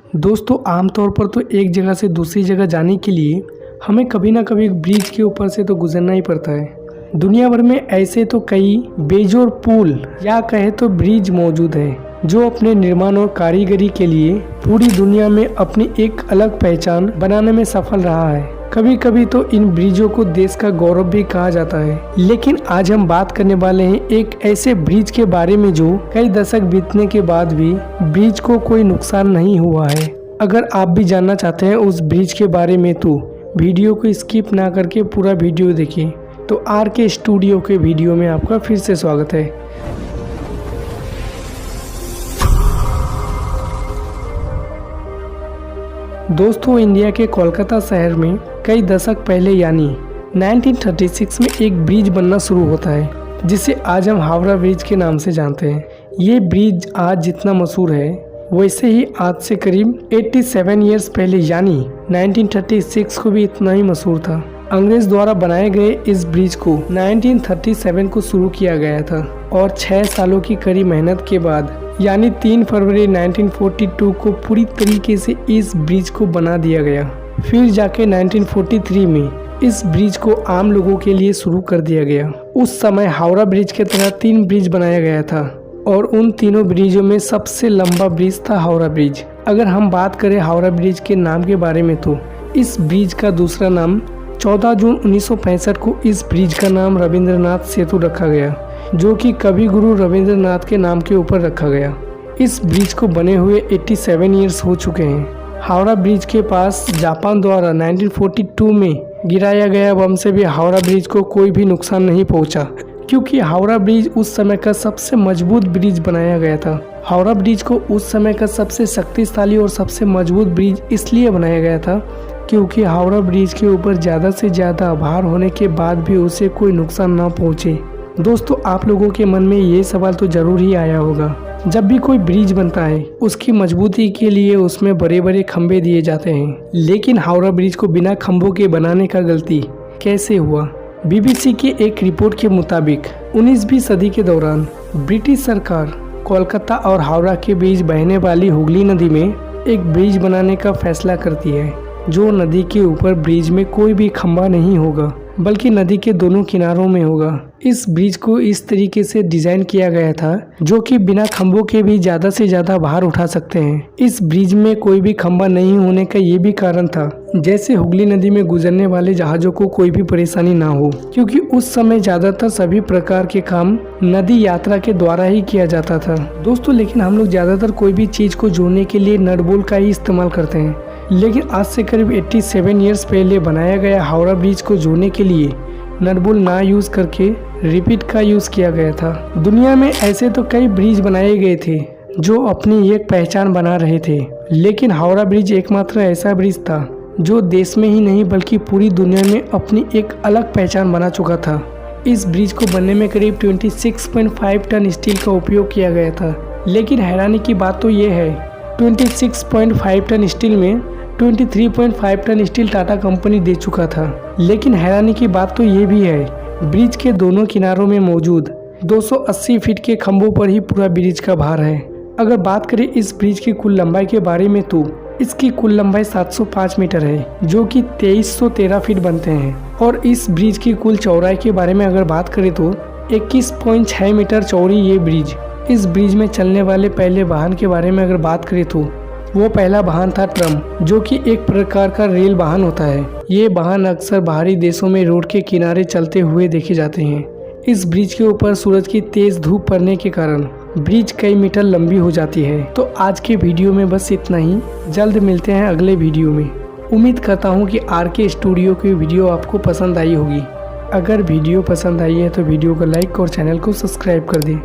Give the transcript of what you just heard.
दोस्तों आमतौर पर तो एक जगह से दूसरी जगह जाने के लिए हमें कभी ना कभी एक ब्रिज के ऊपर से तो गुजरना ही पड़ता है। दुनिया भर में ऐसे तो कई बेजोड़ पुल या कहे तो ब्रिज मौजूद हैं जो अपने निर्माण और कारीगरी के लिए पूरी दुनिया में अपनी एक अलग पहचान बनाने में सफल रहा है। कभी कभी तो इन ब्रिजों को देश का गौरव भी कहा जाता है। लेकिन आज हम बात करने वाले हैं एक ऐसे ब्रिज के बारे में जो कई दशक बीतने के बाद भी ब्रिज को कोई नुकसान नहीं हुआ है। अगर आप भी जानना चाहते हैं उस ब्रिज के बारे में तो वीडियो को स्किप ना करके पूरा वीडियो देखिए। तो RK स्टूडियो के वीडियो में आपका फिर से स्वागत है। दोस्तों इंडिया के कोलकाता शहर में कई दशक पहले यानी 1936 में एक ब्रिज बनना शुरू होता है जिसे आज हम हावड़ा ब्रिज के नाम से जानते हैं। ये ब्रिज आज जितना मशहूर है वैसे ही आज से करीब 87 इयर्स पहले यानी 1936 को भी इतना ही मशहूर था। अंग्रेज द्वारा बनाए गए इस ब्रिज को 1937 को शुरू किया गया था और 6 सालों की कड़ी मेहनत के बाद यानी 3 फरवरी 1942 को पूरी तरीके से इस ब्रिज को बना दिया गया। फिर जाके 1943 में इस ब्रिज को आम लोगों के लिए शुरू कर दिया गया। उस समय हावड़ा ब्रिज के तरह 3 ब्रिज बनाया गया था और उन तीनों ब्रिजों में सबसे लंबा ब्रिज था हावड़ा ब्रिज। अगर हम बात करें हावड़ा ब्रिज के नाम के बारे में तो इस ब्रिज का दूसरा नाम 14 जून 1965 को इस ब्रिज का नाम रविंद्रनाथ सेतु रखा गया जो कि कवि गुरु रविंद्रनाथ के नाम के ऊपर रखा गया। इस ब्रिज को बने हुए 87 इयर्स हो चुके हैं। हावड़ा ब्रिज के पास जापान द्वारा 1942 में गिराया गया बम से भी हावड़ा ब्रिज को कोई भी नुकसान नहीं पहुंचा क्योंकि हावड़ा ब्रिज उस समय का सबसे मजबूत ब्रिज बनाया गया था। हावड़ा ब्रिज को उस समय का सबसे शक्तिशाली और सबसे मजबूत ब्रिज इसलिए बनाया गया था क्योंकि हावड़ा ब्रिज के ऊपर ज़्यादा से ज़्यादा भार होने के बाद भी उसे कोई नुकसान ना पहुंचे। दोस्तों आप लोगों के मन में ये सवाल तो जरूर ही आया होगा, जब भी कोई ब्रिज बनता है उसकी मजबूती के लिए उसमें बड़े बड़े खंभे दिए जाते हैं, लेकिन हावड़ा ब्रिज को बिना खंभों के बनाने का गलती कैसे हुआ? BBC की एक रिपोर्ट के मुताबिक 19वीं सदी के दौरान ब्रिटिश सरकार कोलकाता और हावड़ा के बीच बहने वाली हुगली नदी में एक ब्रिज बनाने का फैसला करती है। जो नदी के ऊपर ब्रिज में कोई भी खंभा नहीं होगा बल्कि नदी के दोनों किनारों में होगा। इस ब्रिज को इस तरीके से डिजाइन किया गया था जो कि बिना खंभों के भी ज्यादा से ज्यादा भार उठा सकते हैं। इस ब्रिज में कोई भी खंभा नहीं होने का ये भी कारण था जैसे हुगली नदी में गुजरने वाले जहाजों को कोई भी परेशानी ना हो, क्योंकि उस समय ज्यादातर सभी प्रकार के काम नदी यात्रा के द्वारा ही किया जाता था। दोस्तों लेकिन हम लोग ज्यादातर कोई भी चीज को जोड़ने के लिए नट बोल्ट का ही इस्तेमाल करते हैं, लेकिन आज से करीब 87 इयर्स पहले बनाया गया हावड़ा ब्रिज को जोड़ने के लिए नट बोल्ट ना यूज करके रिपीट का यूज किया गया था। दुनिया में ऐसे तो कई ब्रिज बनाए गए थे जो अपनी एक पहचान बना रहे थे, लेकिन हावड़ा ब्रिज एकमात्र ऐसा ब्रिज था जो देश में ही नहीं बल्कि पूरी दुनिया में अपनी एक अलग पहचान बना चुका था। इस ब्रिज को बनने में करीब 26.5 टन स्टील का उपयोग किया गया था, लेकिन हैरानी की बात तो ये है 26.5 टन स्टील में 23.5 टन स्टील टाटा कंपनी दे चुका था। लेकिन हैरानी की बात तो ये भी है ब्रिज के दोनों किनारों में मौजूद 280 फीट के खंभों पर ही पूरा ब्रिज का भार है। अगर बात करें इस ब्रिज की कुल लंबाई के बारे में तो इसकी कुल लंबाई 705 मीटर है जो कि 2313 फीट बनते हैं। और इस ब्रिज की कुल चौड़ाई के बारे में अगर बात करें तो 21.6 मीटर चौड़ी ये ब्रिज। इस ब्रिज में चलने वाले पहले वाहन के बारे में अगर बात करें तो वो पहला वाहन था ट्रम, जो कि एक प्रकार का रेल वाहन होता है। ये वाहन अक्सर बाहरी देशों में रोड के किनारे चलते हुए देखे जाते हैं। इस ब्रिज के ऊपर सूरज की तेज धूप पड़ने के कारण ब्रिज कई मीटर लंबी हो जाती है। तो आज के वीडियो में बस इतना ही। जल्द मिलते हैं अगले वीडियो में। उम्मीद करता हूँ कि RK स्टूडियो की वीडियो आपको पसंद आई होगी। अगर वीडियो पसंद आई है तो वीडियो को लाइक और चैनल को सब्सक्राइब कर दें।